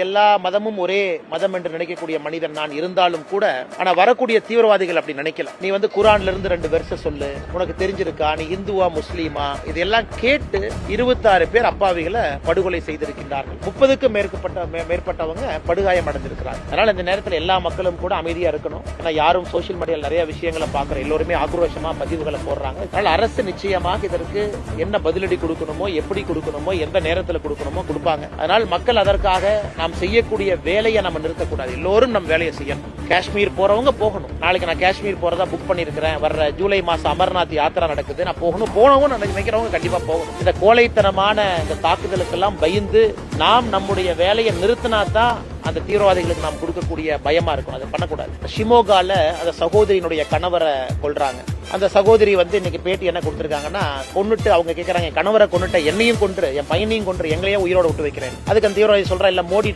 எல்லா மதமும் ஒரே மதம் என்று நினைக்கக்கூடிய மனிதன் நான் இருந்தாலும் கூட, ஆனா வரக்கூடிய தீவிரவாதிகள் அப்படி நினைக்கல. நீ குரான்ல இருந்து 2 வெர்ஸ் சொல்லு, உனக்கு தெரிஞ்சிருக்கா, நீ இந்துவா முஸ்லீமா, இதெல்லாம் கேட்டு 26 பேர் அப்பாவிகளை படுகொலை செய்திருக்கின்றார்கள். 30க்கும் மேற்பட்டவங்க படுகாயம் அடைஞ்சிருக்கிறாங்க. அதனால இந்த நேரத்தில் எல்லா மக்களும் கூட அமைதியா இருக்கணும். ஏன்னா யாரும் சோசியல் மீடியாவில் நிறைய விஷயங்களை பார்க்கிறோம், எல்லோருமே ஆக்ரோஷமா பதிவுகளை போடுறாங்க. அதனால அரசு நிச்சயமாக இதற்கு என்ன பதிலடி கொடுக்கணுமோ, எப்படி கொடுக்கணுமோ, எந்த நேரத்தில் கொடுக்கணுமோ கொடுப்பாங்க. அதனால் மக்கள் அதற்காக நாம் செய்யக்கூடிய வேலையை நம்ம நிறுத்தக்கூடாது. எல்லோரும் நம்ம வேலையை செய்யணும். காஷ்மீர் போறவங்க போகணும். நாளைக்கு நான் காஷ்மீர் போறதா புக் பண்ணிருக்கிறேன், வர்ற ஜூலை மாசம் அமர்நாத் யாத்திரா நடக்குது, நான் போகணும் நினைக்கிறவங்க கண்டிப்பா போகணும். இந்த கோழைத்தனமான இந்த தாக்குதலுக்கெல்லாம் பயந்து நாம் நம்முடைய வேலையை நிறுத்தினா தான் அந்த தீவிரவாதிகளுக்கு நாம் கொடுக்கக்கூடிய பயமா இருக்கும். அதை பண்ணக்கூடாது. ஷிமோகால அந்த சகோதரியினுடைய கணவரை கொல்றாங்க. அந்த சகோதரி இன்னைக்கு பேட்டி என்ன கொடுத்திருக்காங்கன்னா, கொன்னுட்டு அவங்க கேட்கறாங்க, கணவரை கொன்னுட்ட என்னையும் கொன்று, என் பையனையும் கொன்று, எங்களையே உயிரோட விட்டு வைக்கிறேன். அதுக்கு அந்த தீவிரவாதி சொல்றா, இல்ல மோடி